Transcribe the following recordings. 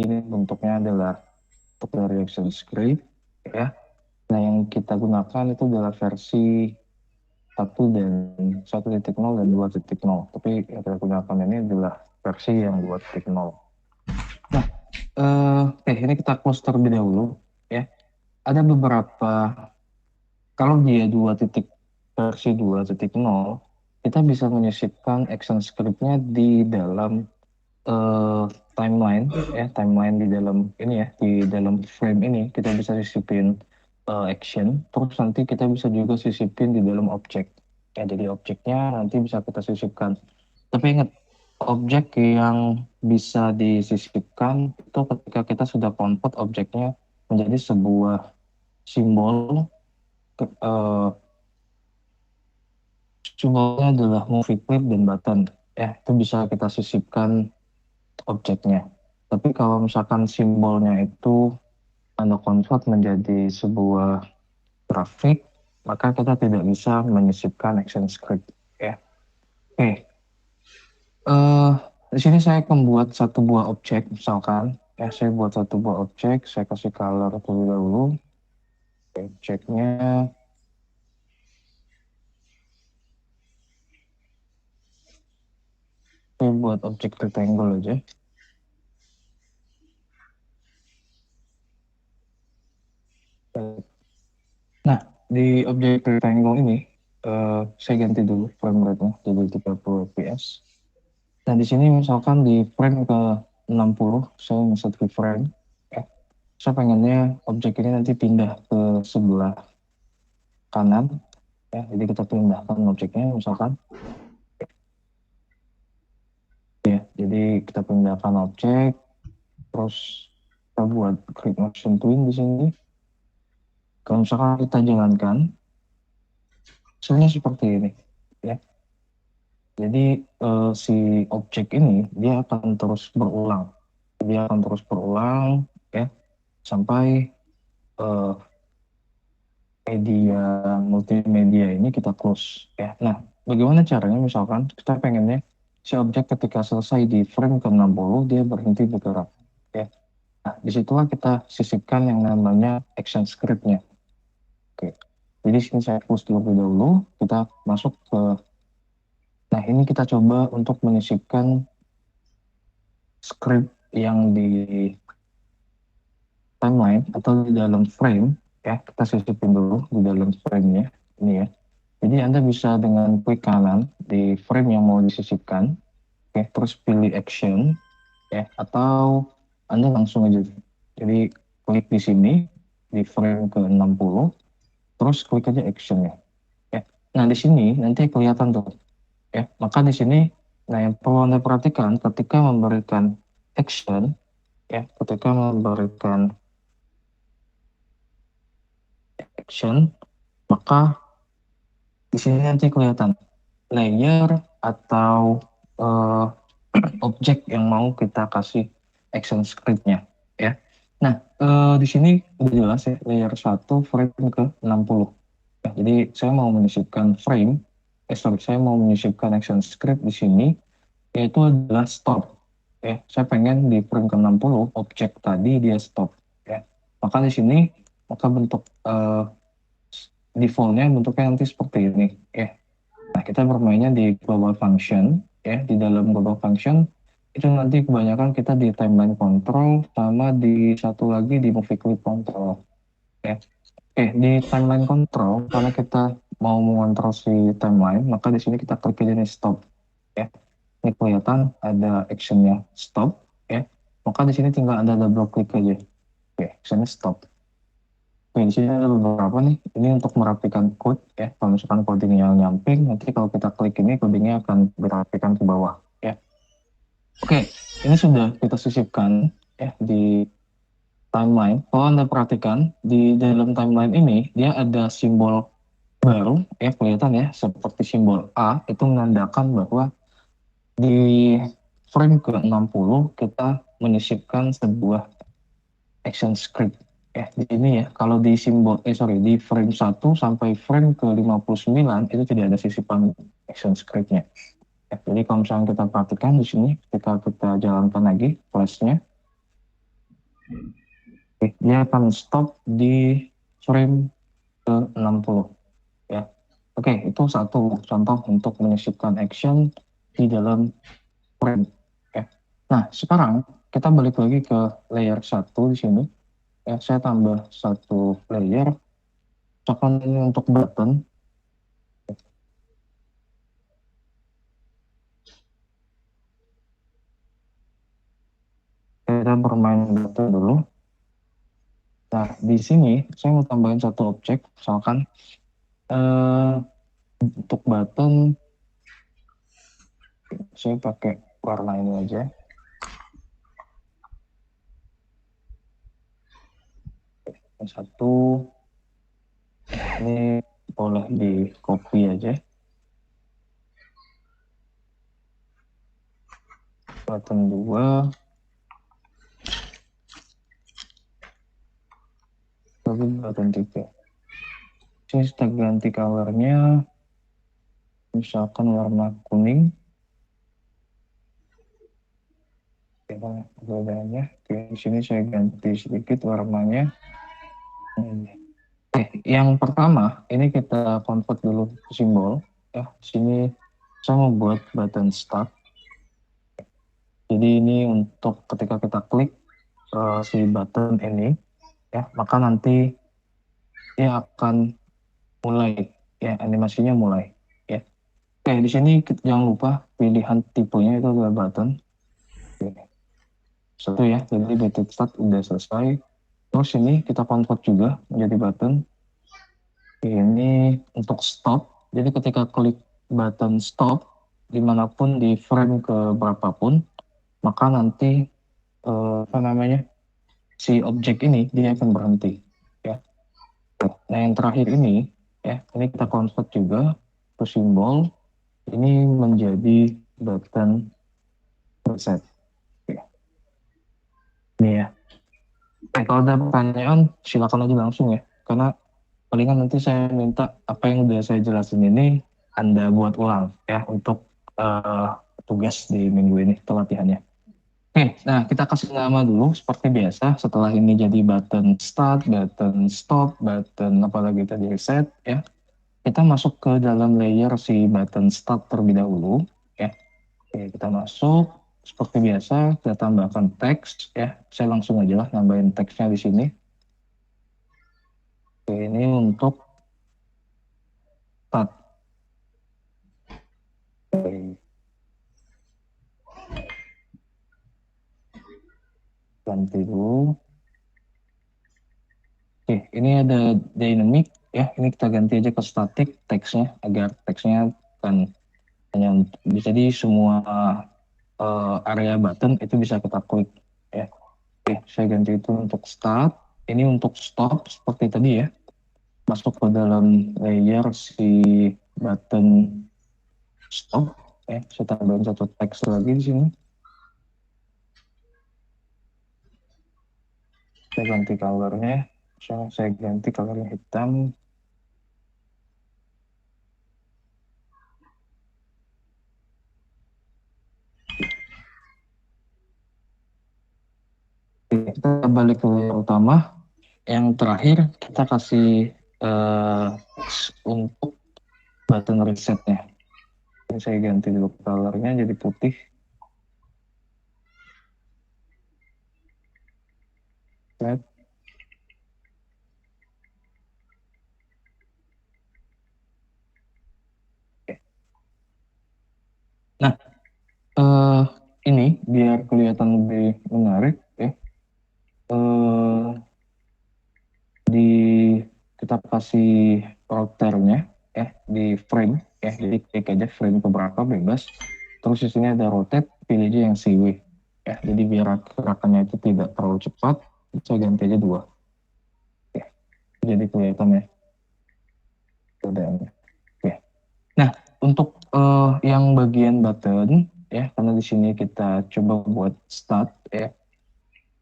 ini bentuknya adalah untuk dari ActionScript ya. Nah, yang kita gunakan itu adalah versi 1.0 dan 2.0. Tapi yang kita gunakan ini adalah versi yang 2.0. Nah, ini kita close terlebih dahulu ya. Ada beberapa, kalau dia versi 2.0, kita bisa menyisipkan action script-nya di dalam eh, timeline timeline di dalam ini ya, di dalam frame ini kita bisa sisipin action, terus nanti kita bisa juga sisipin di dalam objek ya. Jadi objeknya nanti bisa kita sisipkan, tapi ingat, objek yang bisa disisipkan itu ketika kita sudah convert objeknya menjadi sebuah simbol. Simbolnya adalah movie clip dan button ya, itu bisa kita sisipkan objeknya. Tapi kalau misalkan simbolnya itu Anda convert menjadi sebuah grafik, maka kita tidak bisa menyisipkan action script ya. Oke, eh di sini saya akan buat satu buah objek, misalkan ya, saya buat satu buah objek, saya kasih color terlebih dahulu. Objeknya saya buat objek rectangle aja. Nah, di objek rectangle ini, saya ganti dulu frame rate-nya jadi 30 fps. Nah, di sini misalkan di frame ke 60, saya ngeset keyframe. Eh, saya pengennya objek ini nanti pindah ke sebelah kanan. Ya, jadi kita pindahkan objeknya misalkan. Ya, jadi kita pindahkan objek, terus kita buat create motion twin di sini. Kalau misalkan kita jalankan, hasilnya seperti ini. Ya. Jadi si objek ini dia akan terus berulang, ya, sampai uh, media multimedia ini kita close ya. Nah, bagaimana caranya? Misalkan kita pengennya si objek ketika selesai di frame ke-60 dia berhenti bergerak ya. Nah, disitulah kita sisipkan yang namanya action script-nya. Oke, jadi sini saya close terlebih dahulu, kita masuk ke. Nah, ini kita coba untuk menyisipkan script yang di timeline atau di dalam frame ya. Kita sisipin dulu di dalam frame-nya ini ya. Jadi Anda bisa dengan klik kanan di frame yang mau disisipkan, oke, terus pilih action ya, atau Anda langsung aja. Jadi klik di sini di frame ke-60, terus klik aja action ya. Nah, di sini nanti kelihatan tuh ya. Maka di sini, nah, yang perlu Anda perhatikan ketika memberikan action ya, maka di sini nanti kelihatan layer atau uh, objek yang mau kita kasih action script-nya ya. Nah, di sini udah jelas ya, layer 1 frame ke-60. Ya, jadi saya mau menyisipkan saya mau menyisipkan action script di sini, yaitu adalah stop. Ya, saya pengen di frame ke-60 objek tadi dia stop ya. Maka di sini bentuk defaultnya bentuknya nanti seperti ini ya. Nah, kita bermainnya di global function ya. Di dalam global function itu nanti kebanyakan kita di timeline control sama di satu lagi di movie clip control ya. Di timeline control, karena kita mau mengontrol si timeline, maka di sini kita klik aja nih stop ya. Ini kelihatan ada actionnya stop ya. Maka di sini tinggal Anda double klik aja. Actionnya stop. Di sini ada beberapa nih. Ini untuk merapikan code ya. Kalau misalkan codingnya nyamping, nanti kalau kita klik ini codingnya akan dirapikan ke bawah ya. Oke, ini sudah kita sisipkan ya di timeline. Kalau Anda perhatikan di dalam timeline ini dia ada simbol baru ya, kelihatan ya, seperti simbol A, itu menandakan bahwa di frame ke-60 kita menyisipkan sebuah action script ya. Di sini ya, kalau di di frame 1 sampai frame ke-59 itu tidak ada sisipan action script-nya ya. Jadi kalau misalnya kita perhatikan di sini ketika kita jalankan lagi flashnya, dia akan stop di frame ke 60 ya. Oke, itu satu contoh untuk menyisipkan action di dalam frame ya. Nah, sekarang kita balik lagi ke layer 1 di sini ya. Saya tambah satu layer, misalkan ini untuk button. Kita bermain button dulu. Nah, di sini saya mau tambahin satu objek, misalkan untuk button saya pakai warna ini aja. Satu, ini boleh di copy aja. Button 2, tapi button 3. Saya kita ganti colornya, misalkan warna kuning. Bedanya, di sini saya ganti sedikit warnanya. Yang pertama, ini kita convert dulu simbol. Ya, di sini saya mau buat button start. Jadi ini untuk ketika kita klik si button ini, ya, maka nanti dia akan mulai, ya, animasinya mulai. Ya. Oke, di sini jangan lupa pilihan tipenya itu adalah button. Oke. Satu ya, jadi button start udah selesai. Terus ini kita convert juga menjadi button. Ini untuk stop. Jadi ketika klik button stop, dimanapun di frame ke berapapun, maka nanti si objek ini dia akan berhenti. Ya. Nah yang terakhir ini, ya ini kita convert juga ke simbol. Ini menjadi button reset. Ya. Ini ya. Kalau ada pertanyaan, silakan aja langsung ya. Karena palingan nanti saya minta apa yang udah saya jelasin ini Anda buat ulang ya untuk tugas di minggu ini pelatihannya. Oke, nah kita kasih nama dulu seperti biasa. Setelah ini jadi button start, button stop, button apalagi tadi reset ya. Kita masuk ke dalam layer si button start terlebih dahulu ya. Oke, kita masuk seperti biasa, kita tambahkan teks ya. Saya langsung aja lah nambahin teksnya di sini. Oke, ini untuk start. Oke. Ganti dulu. Oke, ini ada dynamic ya. Ini kita ganti aja ke static teksnya agar teksnya kan hanya bisa di semua area button itu bisa kita klik ya. Oke, saya ganti itu untuk start. Ini untuk stop seperti tadi ya. Masuk ke dalam layer si button stop. Saya tambahin satu teks lagi di sini. Saya ganti colornya. Saya ganti colornya hitam. Kita balik ke layer utama. Yang terakhir kita kasih untuk button resetnya. Ini saya ganti dulu colornya jadi putih. Set. Nah, ini biar kelihatan lebih menarik ya. Di kita kasih rotornya ya di frame ya. Jadi klik aja frame keberapa bebas. Terus di sini ada rotate, pilih aja yang siwi ya. Jadi biar gerakannya itu tidak terlalu cepat, saya ganti aja 2. Ya. Jadi kelihatan ya. Ya. Nah, untuk yang bagian button ya, karena di sini kita coba buat start ya.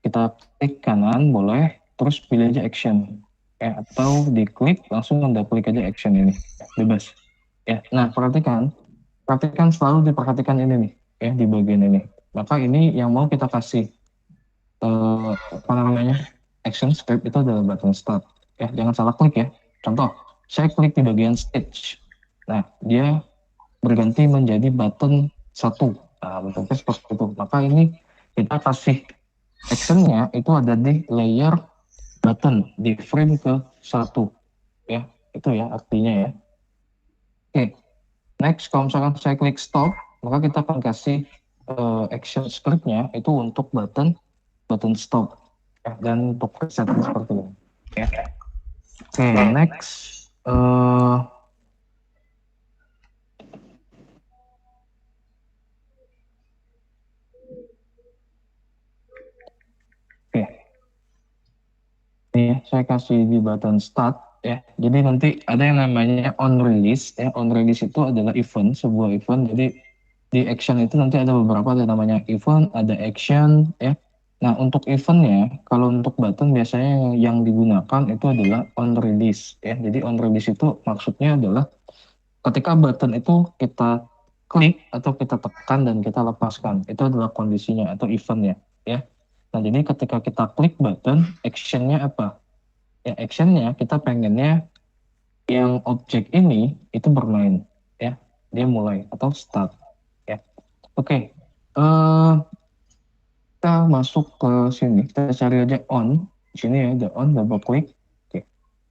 Kita klik kanan boleh, terus pilih aja action ya, atau diklik langsung Anda klik aja action ini, ya, bebas. Ya. Nah, perhatikan selalu diperhatikan ini nih ya di bagian ini. Maka ini yang mau kita kasih apa namanya? action script itu adalah button start. Ya, jangan salah klik ya. Contoh, saya klik di bagian stage. Nah, dia berganti menjadi button 1. Nah, bentuknya seperti itu. Maka ini kita kasih actionnya itu ada di layer button, di frame ke 1. Ya, itu ya artinya ya. Oke, next kalau misalkan saya klik stop, maka kita akan kasih action scriptnya itu untuk button stop. Ya, dan untuk reset seperti ini. Ya. Oke, next. Oke, ini ya, saya kasih di button start ya. Jadi nanti ada yang namanya on release ya. On release itu adalah event, sebuah event. Jadi di action itu nanti ada beberapa, ada namanya event, ada action ya. Nah, untuk eventnya, kalau untuk button biasanya yang digunakan itu adalah on release ya. Jadi on release itu maksudnya adalah ketika button itu kita klik atau kita tekan dan kita lepaskan, itu adalah kondisinya atau eventnya ya. Nah, jadi ketika kita klik button, actionnya apa? Ya, actionnya kita pengennya yang objek ini itu bermain ya, dia mulai atau start ya. Oke, kita masuk ke sini, kita cari aja on di sini ya, the on, double klik. Oke,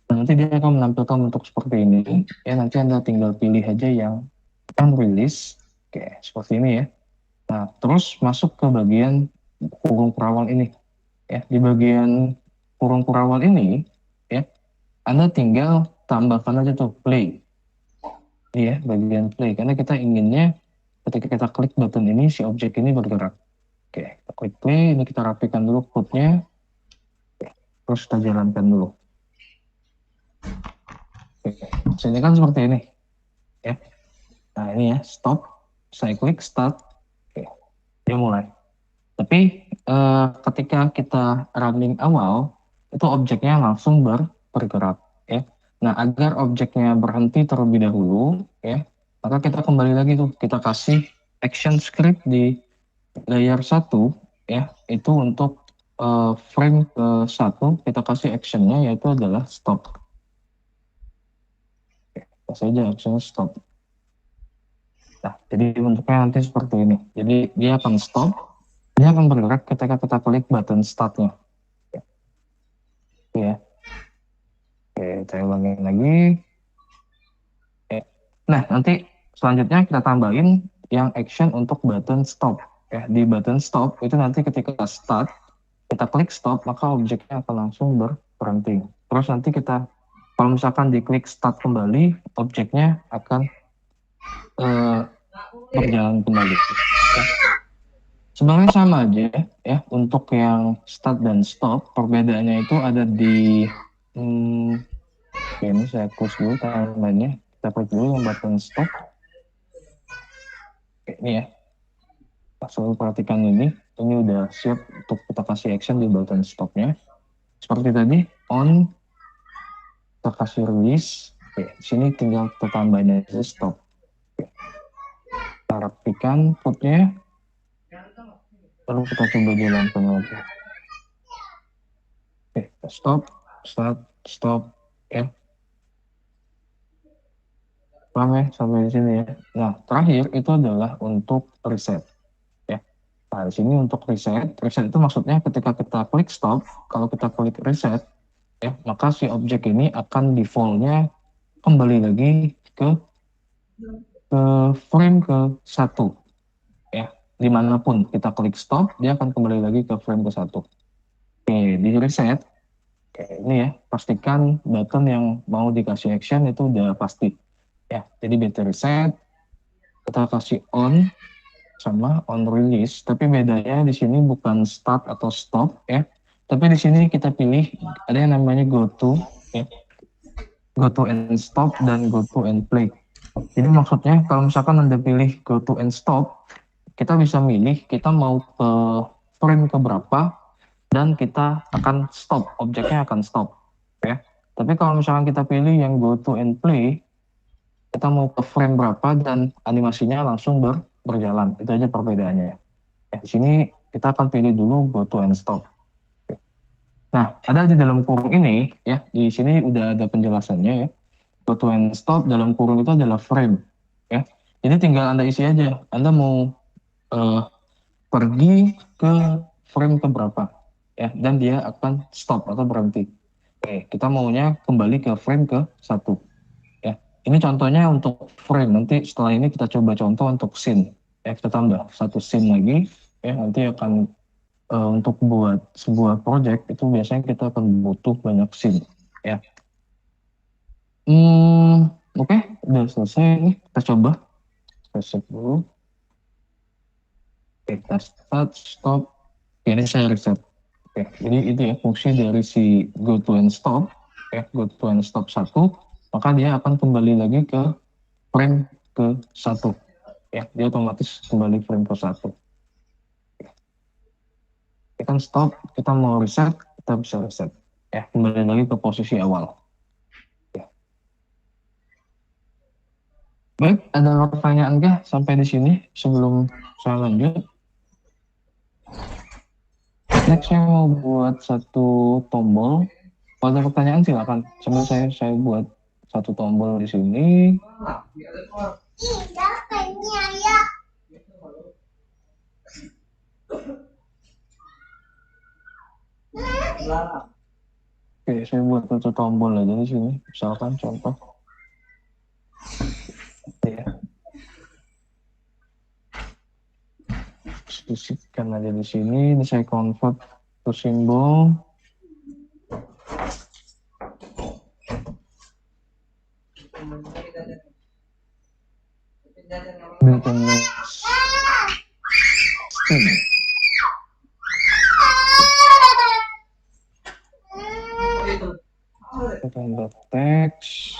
nah, nanti dia akan menampilkan bentuk seperti ini ya. Nanti Anda tinggal pilih aja yang on release. Oke, seperti ini ya. Nah, terus masuk ke bagian kurung perawal ini ya. Di bagian kurung perawal ini ya, Anda tinggal tambahkan aja tuh play. Iya, bagian play. Karena kita inginnya ketika kita klik button ini, si objek ini bergerak. Oke, kita klik play. Ini kita rapikan dulu code-nya. Terus kita jalankan dulu. Oke, sini kan seperti ini. Ya. Nah, ini ya, stop. Saya klik start. Oke, dia mulai. Tapi ketika kita running awal, itu objeknya langsung bergerak. Ya. Nah, agar objeknya berhenti terlebih dahulu, ya, maka kita kembali lagi tuh, kita kasih action script di layer 1, ya, itu untuk frame ke 1, kita kasih actionnya yaitu adalah stop. Oke, kasih aja action stop. Nah, jadi bentuknya nanti seperti ini. Jadi dia akan stop, dia akan bergerak ketika kita klik button startnya. Ya. Oke, saya ulangin lagi. Nah, nanti selanjutnya kita tambahin yang action untuk button stop. Ya, di button stop itu nanti ketika start, kita klik stop, maka objeknya akan langsung berhenti. Terus nanti kita, kalau misalkan diklik start kembali, objeknya akan berjalan kembali. Ya. Sebenarnya sama aja ya untuk yang start dan stop. Perbedaannya itu ada di oke, ini saya close dulu timelinenya. Kita klik dulu yang button stop. Oke, ini ya. Selalu perhatikan ini udah siap untuk kita kasih action di button stopnya. Seperti tadi, on, kita kasih release. Oke, sini tinggal kita tambahin aja stop. Oke. Kita rapikan code-nya. Lalu kita coba jalankan lagi. Oke, stop, start, stop, ya. Paham ya sampai di sini ya. Nah, terakhir itu adalah untuk reset. Ya. Nah, di sini untuk reset itu maksudnya ketika kita klik stop, kalau kita klik reset, ya, maka si objek ini akan default-nya kembali lagi ke frame ke 1. Ya, dimanapun kita klik stop, dia akan kembali lagi ke frame ke 1. Oke, di reset, oke, ini ya, pastikan button yang mau dikasih action itu udah pasti. Ya, jadi beta reset, kita kasih on, sama on release, tapi bedanya di sini bukan start atau stop ya, tapi di sini kita pilih ada yang namanya go to ya, go to and stop dan go to and play. Jadi maksudnya kalau misalkan Anda pilih go to and stop, kita bisa milih kita mau ke frame ke berapa dan kita akan stop, objeknya akan stop ya. Tapi kalau misalkan kita pilih yang go to and play, kita mau ke frame berapa dan animasinya langsung berjalan. Itu aja perbedaannya ya. Di sini kita akan pilih dulu go to and stop. Nah, ada di dalam kurung ini, ya, di sini udah ada penjelasannya ya. Go to and stop dalam kurung itu adalah frame, ya. Jadi tinggal Anda isi aja. Anda mau eh, pergi ke frame ke berapa, ya, dan dia akan stop atau berhenti. Oke, kita maunya kembali ke frame ke satu, ya. Ini contohnya untuk frame. Nanti setelah ini kita coba contoh untuk scene, ya. Kita tambah satu scene lagi, ya. Nanti akan untuk buat sebuah project itu biasanya kita akan butuh banyak scene, ya. Oke, udah selesai nih. Kita coba reset dulu. Oke, kita start, stop. Oke, ini saya reset. Oke, jadi itu ya fungsi dari si go to and stop. Ya, go to and stop satu, maka dia akan kembali lagi ke frame ke satu. Ya, dia otomatis kembali frame ke satu. Kita kan stop, kita mau reset, kita bisa reset. Ya, kembali lagi ke posisi awal. Ya. Baik, ada pertanyaan nggak sampai di sini sebelum saya lanjut? Next saya mau buat satu tombol. Kalau ada pertanyaan silakan. Sambil saya buat satu tombol di sini. Oke, saya buat satu tombol aja di sini. Misalkan contoh. Ya. Sisipkan aja di sini. Ini saya convert ke simbol. Build tambah teks.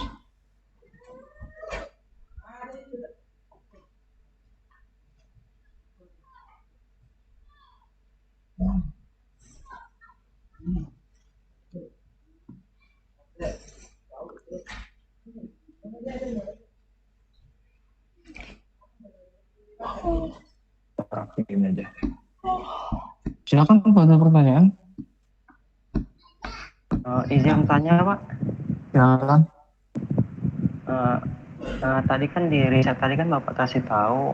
Rapiin aja. Silakan kalau ada pertanyaan. Izin tanya Pak. Silakan. Tadi kan di riset tadi kan Bapak kasih tahu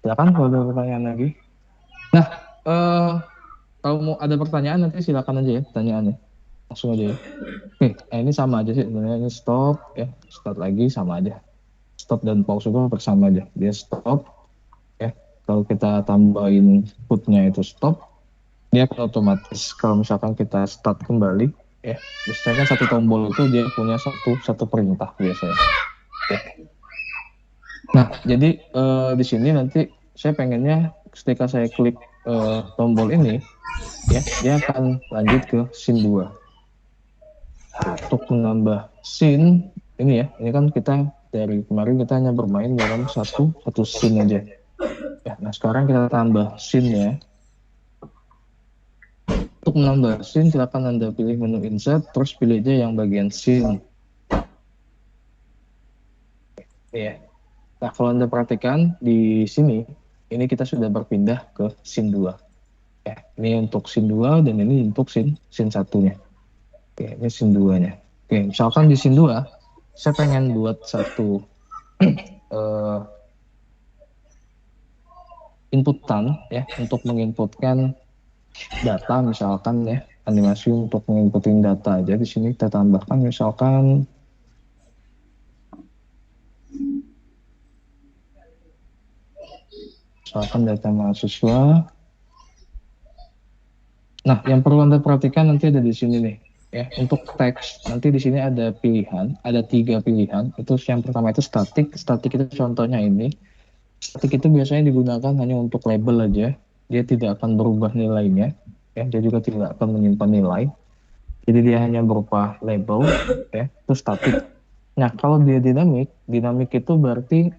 Silakan kalau ada pertanyaan lagi. Nah, kalau mau ada pertanyaan nanti silakan aja ya pertanyaannya. Langsung aja ya. Oke, ini sama aja sih sebenarnya. Ini stop ya, start lagi sama aja. Stop dan pause itu bersama aja. Dia stop ya. Kalau kita tambahin putnya itu stop, dia akan otomatis. Kalau misalkan kita start kembali ya, biasanya kan satu tombol itu dia punya satu perintah biasanya. Ya. Nah, jadi di sini nanti saya pengennya ketika saya klik tombol ini ya, dia akan lanjut ke scene 2. Untuk menambah scene ini ya, ini kan kita dari kemarin kita hanya bermain dalam satu scene aja. Ya, nah sekarang kita tambah scene-nya. Untuk menambah scene silakan Anda pilih menu insert, terus pilih aja yang bagian scene. Ya. Nah, kalau Anda perhatikan di sini, ini kita sudah berpindah ke scene 2. Ya, ini untuk scene 2 dan ini untuk scene 1-nya. Oke, ini scene 2-nya. Oke, misalkan di scene 2, saya pengen buat satu inputan ya untuk menginputkan data misalkan ya, animasi untuk menginputin data aja. Di sini kita tambahkan misalkan data mahasiswa. Nah, yang perlu Anda perhatikan nanti ada di sini nih. Ya, untuk teks nanti di sini ada pilihan, ada 3 pilihan. Itu yang pertama itu statik. Statik itu contohnya ini. Statik itu biasanya digunakan hanya untuk label aja. Dia tidak akan berubah nilainya. Ya, dia juga tidak akan menyimpan nilai. Jadi dia hanya berupa label, ya, itu statik. Nah, kalau dia dinamik, dinamik itu berarti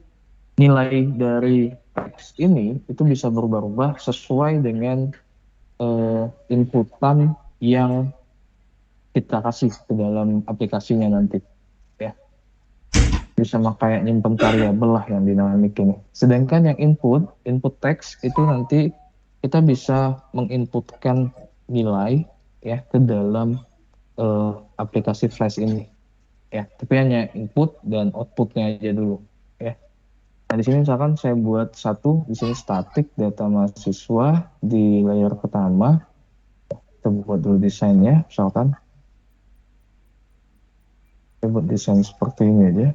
nilai dari teks ini itu bisa berubah-ubah sesuai dengan inputan yang kita kasih ke dalam aplikasinya nanti. Ya, bisa sama kayak nyimpen variabel lah yang dinamik ini. Sedangkan yang input teks itu nanti kita bisa menginputkan nilai ya ke dalam aplikasi Flash ini ya, tapi hanya input dan outputnya aja dulu ya. Nah, di sini misalkan saya buat satu, di sini statik data mahasiswa di layer pertama. Kita buat dulu desainnya, misalkan saya buat desain seperti ini aja.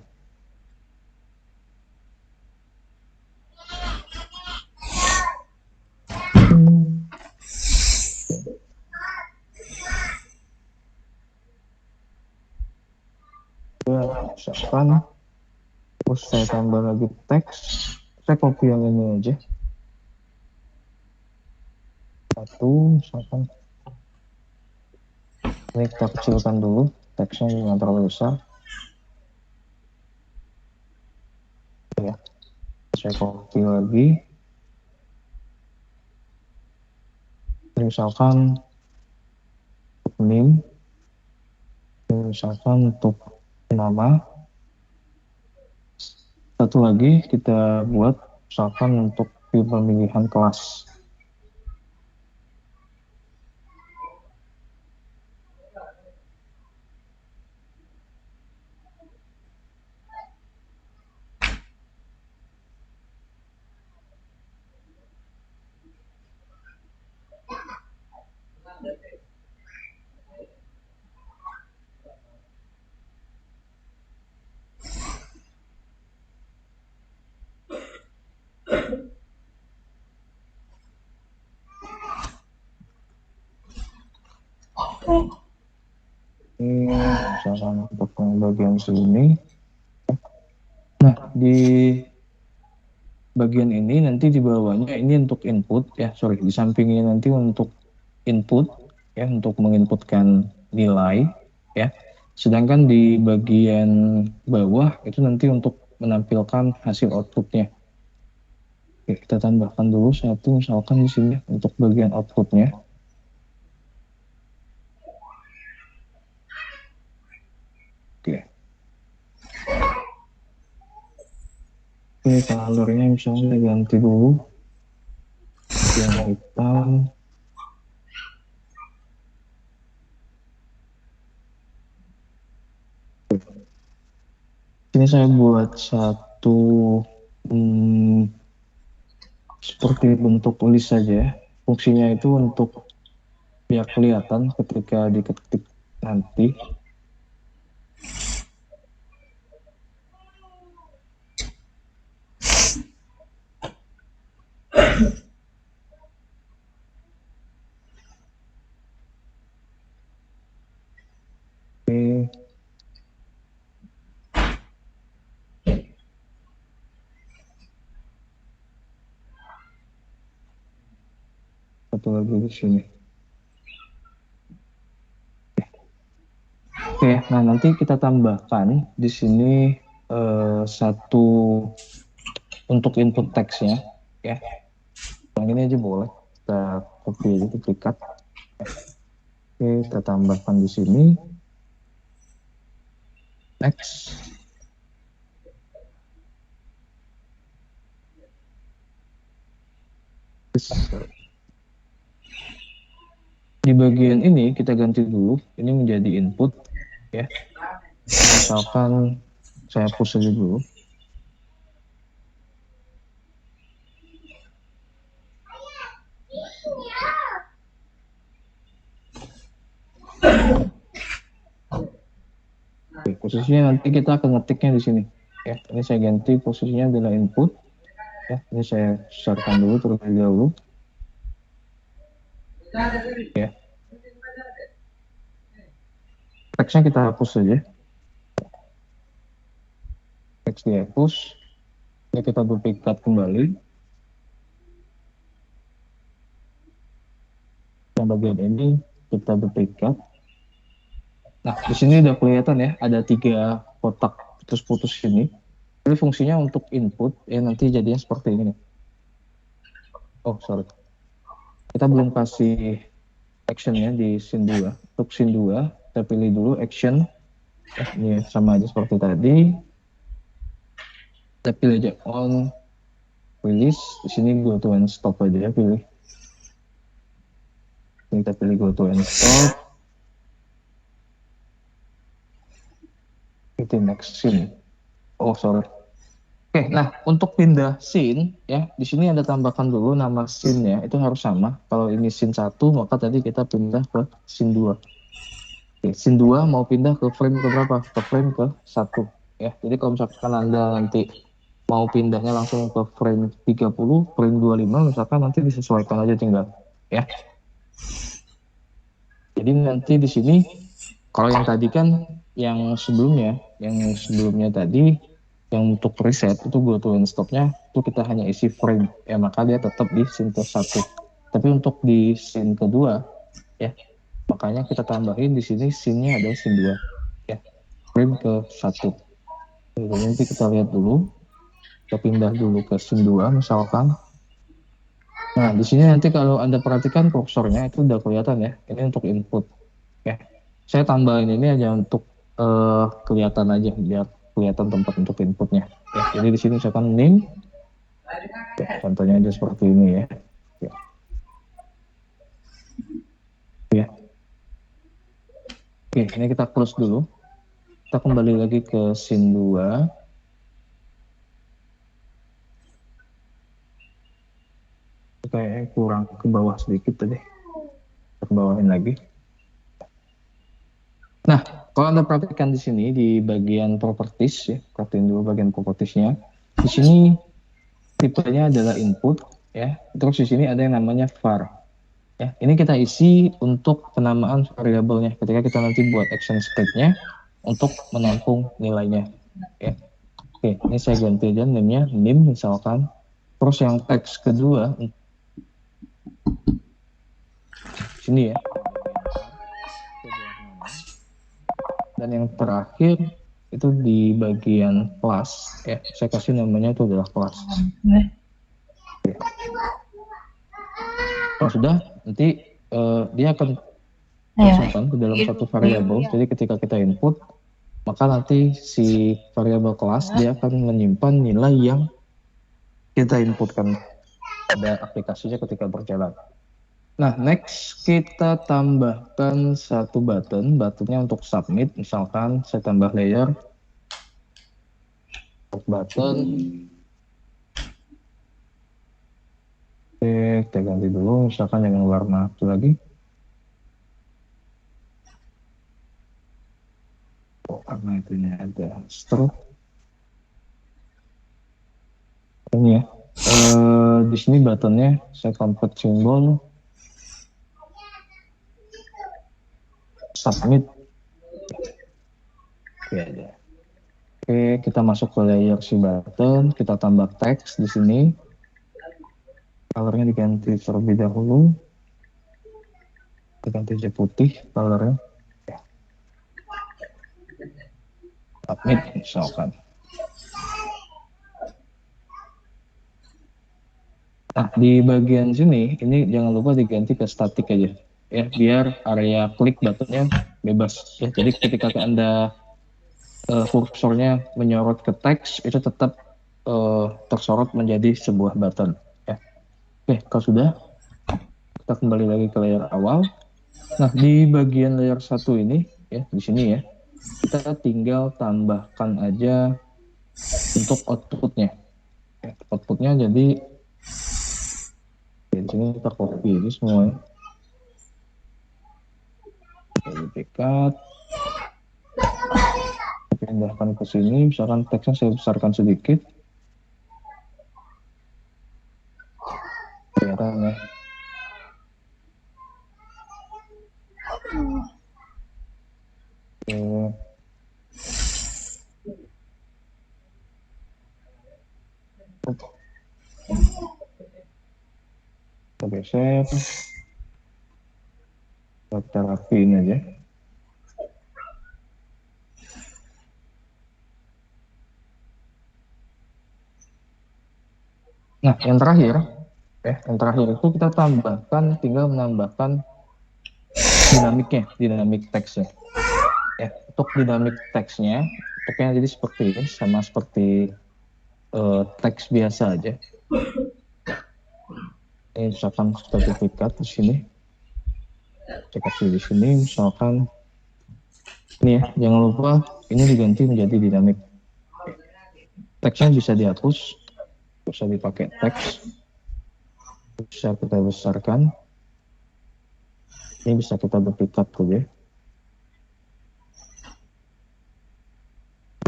Ya, misalkan, terus saya tambah lagi teks, saya copy yang ini aja. Satu, misalkan, ini kita kecilkan dulu, teksnya jangan terlalu besar. Ya, saya copy lagi. Misalkan name, misalkan untuk nama. Satu lagi kita buat misalkan untuk pemilihan kelas. Ini misalkan untuk bagian sini. Nah, di bagian ini nanti di bawahnya ini untuk input ya, sorry, di sampingnya nanti untuk input ya, untuk menginputkan nilai ya. Sedangkan di bagian bawah itu nanti untuk menampilkan hasil outputnya. Oke, kita tambahkan dulu satu misalkan di sini untuk bagian outputnya. Oke. Oke, colornya misalnya ganti dulu yang hitam. Ini saya buat satu seperti bentuk list saja ya. Fungsinya itu untuk biar kelihatan ketika diketik nanti. Oke. Satu lagi di sini. Oke, nah nanti kita tambahkan di sini satu untuk input teksnya ya. Yang ini aja boleh. Kita copy aja, duplikat. Oke, kita tambahkan di sini. Next. Di bagian ini kita ganti dulu, ini menjadi input ya. Misalkan saya hapus aja dulu. posisinya nanti kita akan ngetiknya di sini. Ya, ini saya ganti posisinya adalah input. Ya, ini saya besarkan dulu terlebih dahulu. Ya. Teksnya kita hapus saja. Teks dihapus. Ini kita duplikat kembali. Yang bagian ini kita duplikat. Nah, di sini udah kelihatan ya, ada 3 kotak putus-putus ini. Jadi fungsinya untuk input, ya nanti jadinya seperti ini. Oh, sorry. Kita belum kasih actionnya di scene 2. Untuk scene 2, kita pilih dulu action. Ini sama aja seperti tadi. Kita pilih aja on, release. Di sini go to and stop aja ya, pilih. Ini kita pilih go to and stop. Itu next scene. Oh, sorry. Oke, nah untuk pindah scene ya, di sini Anda tambahkan dulu nama scene-nya, itu harus sama. Kalau ini scene 1, maka tadi kita pindah ke scene 2. Oke, scene 2 mau pindah ke frame ke berapa? Ke frame ke 1 ya. Jadi kalau misalkan Anda nanti mau pindahnya langsung ke frame 30, frame 25 misalkan, nanti disesuaikan aja tinggal ya. Jadi nanti di sini kalau yang tadi kan yang sebelumnya tadi yang untuk reset itu go to and stop-nya itu kita hanya isi frame ya, maka dia tetap di scene ke 1. Tapi untuk di scene kedua ya, makanya kita tambahin di sini scene-nya ada scene 2 ya, frame ke 1. Jadi nanti kita lihat dulu, kita pindah dulu ke scene 2 misalkan. Nah, di sini nanti kalau Anda perhatikan kursornya itu udah kelihatan ya, ini untuk input ya. Saya tambahin ini aja untuk kelihatan aja, biar kelihatan tempat untuk inputnya ya. Jadi di sini misalkan name ya, contohnya aja seperti ini ya. Ya. Oke, ini kita close dulu. Kita kembali lagi ke scene 2. Kayaknya kurang ke bawah sedikit tadi. Ke bawahin lagi. Nah, kalau Anda perhatikan di sini di bagian properties ya, perhatiin dulu bagian propertiesnya. Di sini tipenya adalah input ya. Terus di sini ada yang namanya var. Ya, ini kita isi untuk penamaan variabelnya ketika kita nanti buat action script-nya untuk menampung nilainya. Ya. Oke, ini saya ganti aja name-nya nim misalkan. Terus yang teks kedua sini ya. Dan yang terakhir itu di bagian kelas ya, saya kasih namanya itu adalah kelas. Kalau sudah, nanti dia akan dimasukkan ke dalam satu variabel. Jadi ketika kita input, maka nanti si variabel kelas dia akan menyimpan nilai yang kita inputkan pada aplikasinya ketika berjalan. Nah, next kita tambahkan satu buttonnya untuk submit. Misalkan saya tambah layer button. Oke, kita ganti dulu, misalkan yang warna itu lagi. Oh, karena itunya ada stroke. Ini ya. Di sini buttonnya saya convert simbol submit. Oke, ada. Oke, kita masuk ke layer si button, kita tambah teks di sini. Colornya diganti terlebih dahulu. Kita ganti aja putih colornya. Ya. Submit misalkan. Nah, di bagian sini, ini jangan lupa diganti ke static aja. Ya, biar area klik buttonnya bebas. Ya, jadi ketika Anda kursornya menyorot ke teks, itu tetap tersorot menjadi sebuah button. Ya. Oke, kalau sudah, kita kembali lagi ke layer awal. Nah, di bagian layer 1 ini, ya di sini ya, kita tinggal tambahkan aja untuk outputnya. Ya, outputnya jadi di sini kita copy ini semua. Jadi dekat. pindahkan ke sini, misalkan teksnya saya besarkan sedikit, kelihatan ya. Oke. Kita geser, kita rapiin aja. Nah, yang terakhir itu kita tambahkan, tinggal menambahkan dinamik teksnya. Ya, untuk dinamik teksnya, pokoknya jadi seperti ini, sama seperti teks biasa aja. Ini misalkan sertifikat di sini, saya kasih di sini, misalkan ini ya, jangan lupa ini diganti menjadi dinamik. Teksnya bisa dihapus, bisa dipakai teks, bisa kita besarkan, ini bisa kita duplikat ya.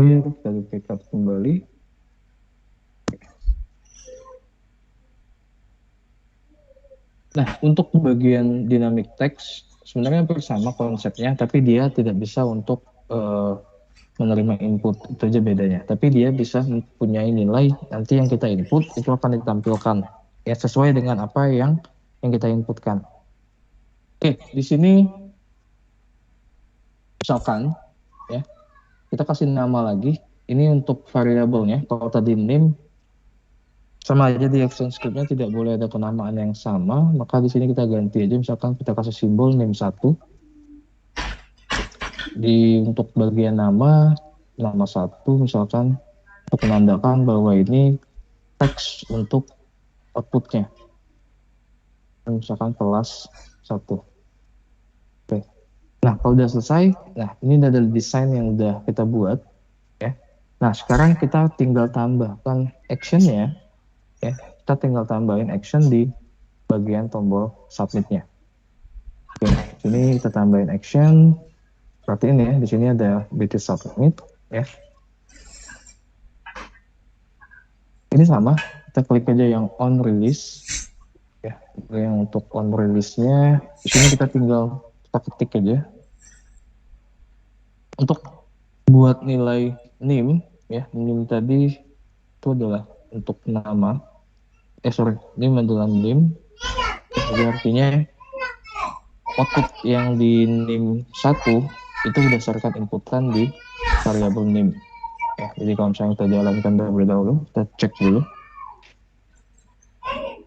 Kita duplikat kembali. Nah, untuk bagian dynamic text sebenarnya bersama konsepnya, tapi dia tidak bisa untuk menerima input, itu aja bedanya. Tapi dia bisa mempunyai nilai, nanti yang kita input itu akan ditampilkan ya sesuai dengan apa yang kita inputkan. Oke, di sini misalkan ya kita kasih nama lagi. Ini untuk variabelnya. Kalau tadi name sama aja di action scriptnya tidak boleh ada penamaan yang sama, maka di sini kita ganti aja, misalkan kita kasih simbol name 1. Untuk bagian nama 1 misalkan, untuk menandakan bahwa ini teks untuk outputnya, misalkan kelas 1. Oke. Nah, kalau udah selesai, nah ini adalah desain yang udah kita buat ya. Nah, sekarang kita tinggal tambahkan actionnya ya. Kita tinggal tambahin action di bagian tombol submitnya. Oke, sini kita tambahin action. Perhatiin ya, di sini ada BT submit ya. Ini sama, kita klik aja yang on release ya. Yang untuk on release-nya di sini kita tinggal kita ketik aja. Untuk buat nilai name ya, name tadi itu adalah untuk nama. Ini adalah name. Jadi artinya output yang di name 1 itu berdasarkan inputan di variabel name. Ya, jadi kalau misalnya kita jalankan terlebih dahulu, kita cek dulu.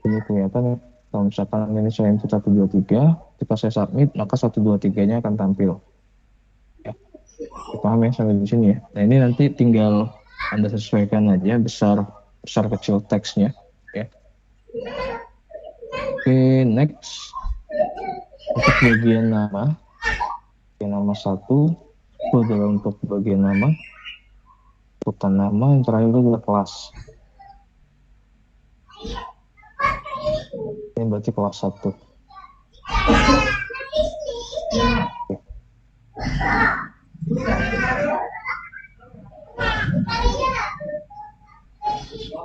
Ini kelihatan ya, kalau misalkan ini saya input 1, 2, 3, ketika saya submit, maka 1, 2, 3-nya akan tampil. Ya, paham ya sampai di sini ya. Nah, ini nanti tinggal Anda sesuaikan aja besar kecil teksnya. Ya. Oke, next. Untuk bagian nama 1 itu adalah untuk bagian nama, inputan nama, yang terakhir itu adalah kelas. Ini berarti kelas 1.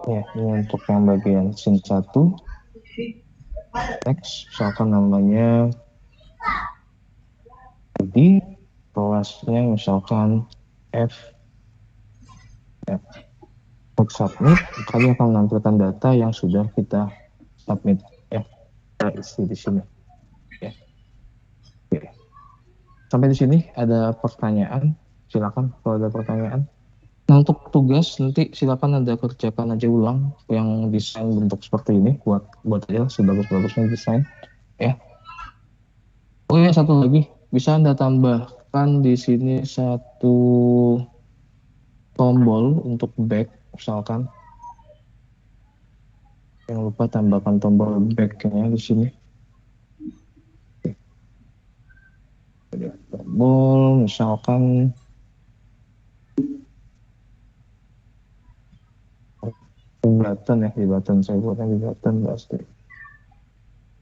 Ya, ini untuk yang bagian scene 1. Next, misalkan namanya ID, kelasnya misalkan F. Ya. Untuk submit, kalian akan menampilkan data yang sudah kita submit. Ya, kita isi di sini. Ya. Oke. Sampai di sini ada pertanyaan? Silakan kalau ada pertanyaan. Nah, untuk tugas nanti silakan Anda kerjakan aja ulang yang desain bentuk seperti ini, buat aja sebagus-bagusnya desain ya. Oh ya, satu lagi, bisa Anda tambahkan di sini satu tombol untuk back, misalkan. Jangan lupa tambahkan tombol back-nya di sini. Tombol misalkan button ya, di button saya buatnya di button pasti.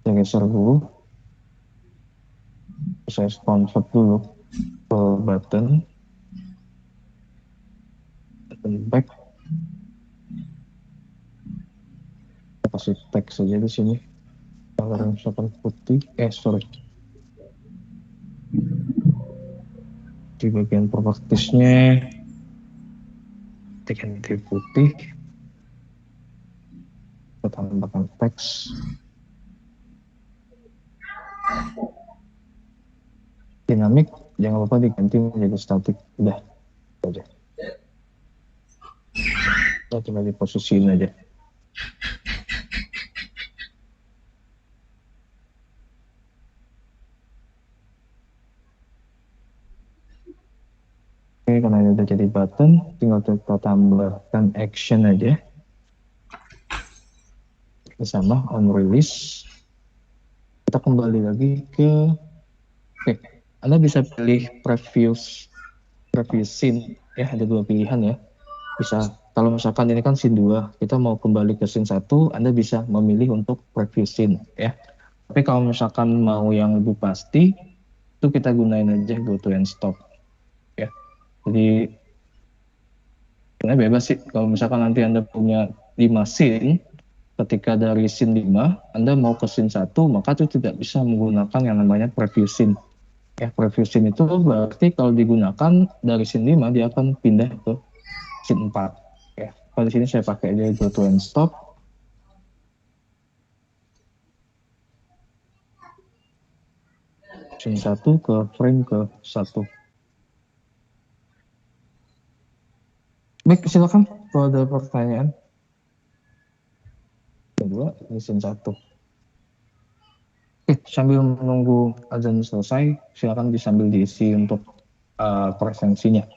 Saya geser dulu, saya convert dulu ke button. kasih teks saja di sini. Kalau misalkan putih, sorry. Di bagian propertiesnya, kita ganti putih. Kita tambahkan teks. Dinamik, jangan lupa diganti menjadi statik. Udah, aja. Kita tinggal diposisiin aja. Oke, karena ini udah jadi button, tinggal kita tambahkan action aja. Sama on release. Kita kembali lagi ke Anda bisa pilih preview scene ya, ada dua pilihan ya. Bisa kalau misalkan ini kan scene 2, kita mau kembali ke scene 1, Anda bisa memilih untuk preview scene ya. Tapi kalau misalkan mau yang lebih pasti, itu kita gunain aja go to and stop ya. Jadi ini bebas sih, kalau misalkan nanti Anda punya 5 scene, ketika dari scene 5, Anda mau ke scene 1, maka itu tidak bisa menggunakan yang namanya preview scene. Ya, preview scene itu berarti kalau digunakan dari scene 5, dia akan pindah ke scene 4. Ya, kalau di sini saya pakai aja go to and stop. Scene 1 ke frame ke 1. Baik, silakan kalau ada pertanyaan. Kedua, ini scene 1. Sambil menunggu azan selesai, silakan disambil diisi untuk presensinya.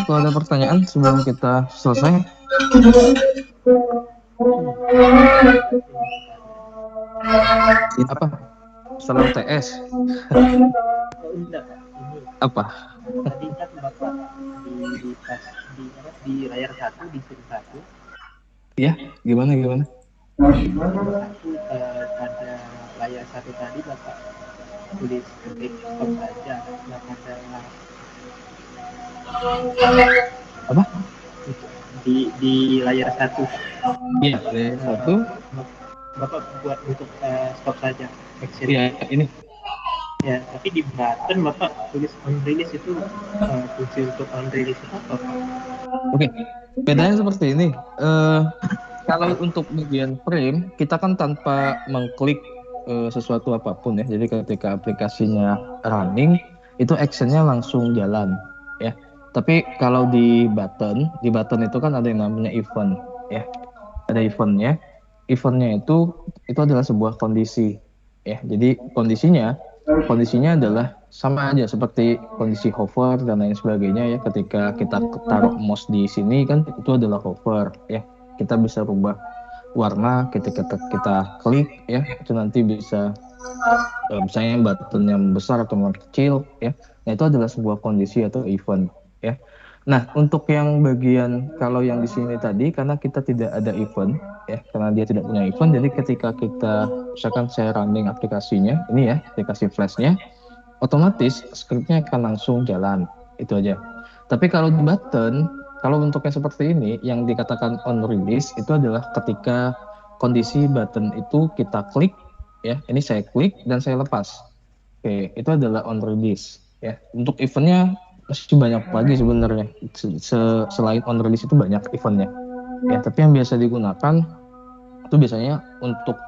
Kalau ada pertanyaan sebelum kita selesai. Apa? Salah UTS. Apa? Tadi kan Bapak di layar 1, di scene 1. Iya, gimana? Pada layar 1 tadi Bapak tulis ketik stop saja, nggak pada Apa? Di layar 1. Iya, layar 1. Bapak buat untuk stop saja action. Iya, ini. Ya, tapi di button Bapak tulis on release itu fungsi untuk on release itu apa? Oke, bedanya seperti ini. Kalau untuk bagian frame, kita kan tanpa mengklik sesuatu apapun ya. Jadi ketika aplikasinya running, itu actionnya langsung jalan ya. Tapi kalau di button itu kan ada yang namanya event ya. Ada eventnya. Eventnya itu adalah sebuah kondisi ya. Jadi kondisinya adalah sama aja seperti kondisi hover dan lain sebagainya ya. Ketika kita taruh mouse di sini kan itu adalah hover ya. Kita bisa rubah warna ketika kita klik ya, itu nanti bisa misalnya button yang besar atau yang kecil ya. Nah, itu adalah sebuah kondisi atau event ya. Nah, untuk yang bagian kalau yang di sini tadi karena kita tidak ada event ya, karena dia tidak punya event, jadi ketika kita misalkan saya running aplikasinya ini ya, aplikasi flashnya, otomatis scriptnya akan langsung jalan. Itu aja. Tapi kalau di button, kalau bentuknya seperti ini, yang dikatakan on release itu adalah ketika kondisi button itu kita klik, ya, ini saya klik dan saya lepas. Oke, itu adalah on release. Ya, untuk eventnya masih banyak lagi sebenarnya. Selain on release itu banyak eventnya. Ya, tapi yang biasa digunakan itu biasanya untuk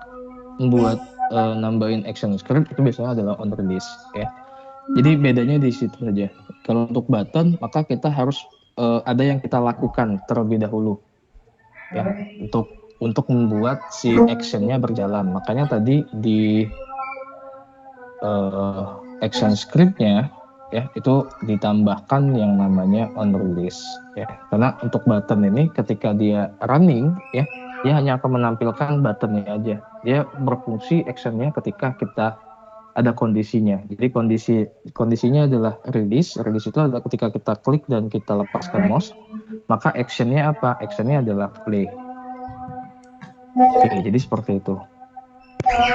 membuat nambahin action script itu biasanya adalah on release. Ya, jadi bedanya di situ saja. Kalau untuk button, maka kita harus ada yang kita lakukan terlebih dahulu, ya, untuk membuat si actionnya berjalan. Makanya tadi di action scriptnya, ya, itu ditambahkan yang namanya on release, ya. Karena untuk button ini ketika dia running, ya, dia hanya akan menampilkan buttonnya aja. Dia berfungsi actionnya ketika kita ada kondisinya. Jadi kondisinya adalah release. Release itu adalah ketika kita klik dan kita lepaskan mouse, maka actionnya apa? Actionnya adalah play. Oke, jadi seperti itu.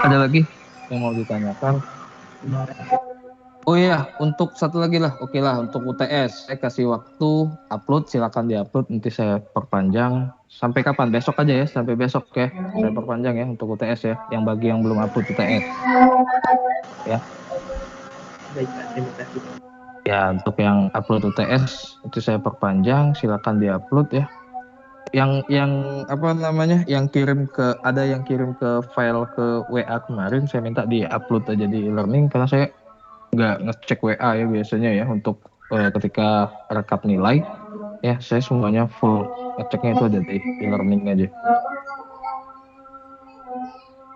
Ada lagi yang mau ditanyakan? Oh iya, untuk satu lagi lah, oke lah, untuk UTS, saya kasih waktu upload, silakan diupload, nanti saya perpanjang. Sampai kapan? Besok aja ya, sampai besok ya. Saya perpanjang ya untuk UTS ya, yang bagi yang belum upload UTS. Ya. Baik Pak, terima kasih. Ya, untuk yang upload UTS itu saya perpanjang, silakan diupload ya. Yang apa namanya? Ada yang kirim ke file ke WA kemarin, saya minta di-upload aja di e-learning karena saya nggak ngecek WA ya biasanya ya untuk ketika rekap nilai ya, saya semuanya full ngeceknya itu ada di e-learning aja.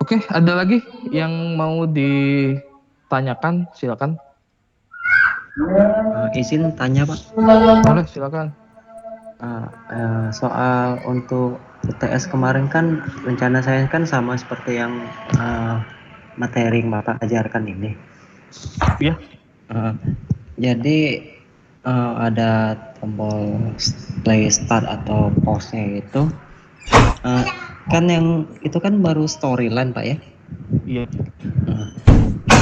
Oke, ada lagi yang mau ditanyakan? Silakan. Izin tanya Pak. Boleh, silakan. Soal untuk UTS kemarin kan rencana saya kan sama seperti yang materi yang Bapak ajarkan ini. Iya. Jadi ada tombol play start atau pause-nya itu kan yang itu kan baru storyline Pak ya. Iya.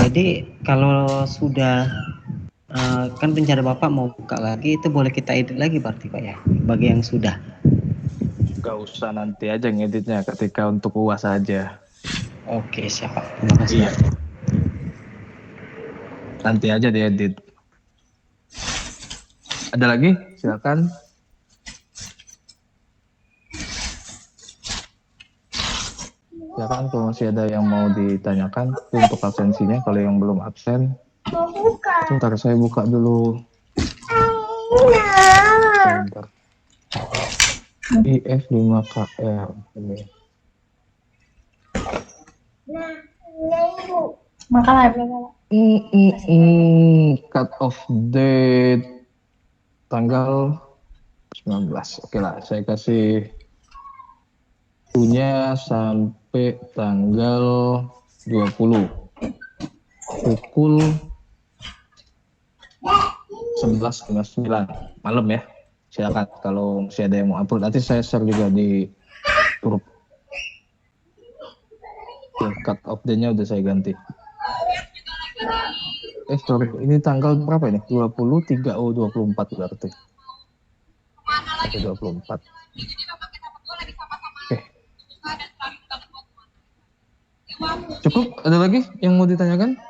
Jadi kalau sudah kan rencana Bapak mau buka lagi, itu boleh kita edit lagi berarti Pak ya, bagi yang sudah. Gak usah, nanti aja ngeditnya ketika untuk UAS aja. Oke, siap Pak. Terima kasih. Iya. Nanti aja diedit. Ada lagi? Silakan. Silakan kalau masih ada yang mau ditanyakan untuk absensinya. Kalau yang belum absen, sebentar saya buka dulu. Sebentar. IF 5KR ini. Cut off date tanggal 19. Oke lah, saya kasih punya sampai tanggal 20 pukul 11.59 malam ya. Silakan kalau masih ada yang mau upload, nanti saya share juga di grup. Cut off date-nya udah saya ganti. Sorry, ini tanggal berapa ini? 23, 24 berarti. Oke, 24. Oke. Cukup? Ada lagi yang mau ditanyakan?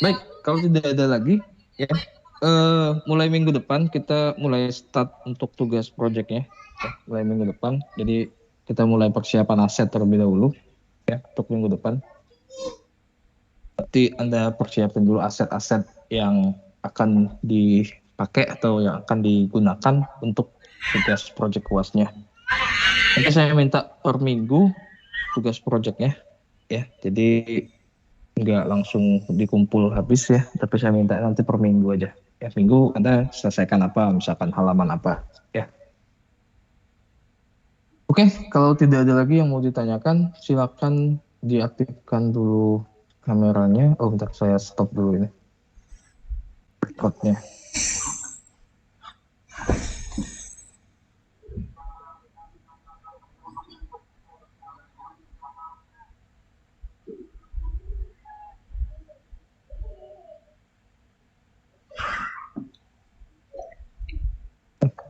Baik, kalau tidak ada lagi, ya, mulai minggu depan kita mulai start untuk tugas projectnya. Ya, mulai minggu depan, jadi kita mulai persiapan aset terlebih dahulu. ya untuk minggu depan. Berarti Anda persiapkan dulu aset-aset yang akan dipakai atau yang akan digunakan untuk tugas project UASnya. Nanti saya minta per minggu tugas projectnya ya, jadi nggak langsung dikumpul habis ya, tapi saya minta nanti per minggu aja. Ya minggu Anda selesaikan apa, misalkan halaman apa ya. Oke, kalau tidak ada lagi yang mau ditanyakan, silakan diaktifkan dulu kameranya. Oh, bentar, saya stop dulu ini recordnya.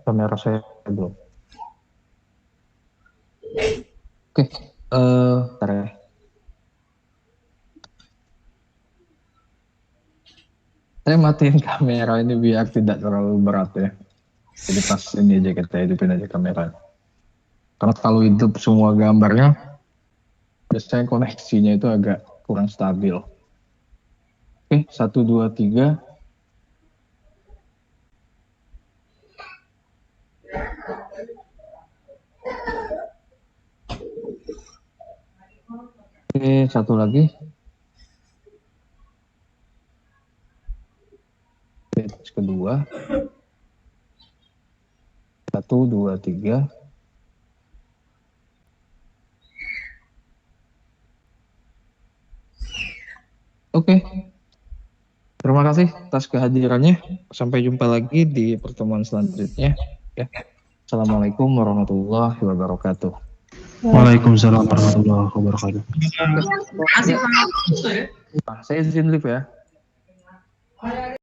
Kamera saya belum. Oke, bentar ya. Saya matiin kamera ini biar tidak terlalu berat ya. Jadi pas ini aja kita hidupin aja kamera. Karena kalau hidup semua gambarnya, biasanya koneksinya itu agak kurang stabil. Oke, 1, 2, 3. Oke, satu lagi. Page kedua. 1, 2, 3. Oke. Terima kasih atas kehadirannya. Sampai jumpa lagi di pertemuan selanjutnya. Ya. Assalamualaikum warahmatullahi wabarakatuh. Waalaikumsalam warahmatullahi wabarakatuh. Nah, saya izin live ya.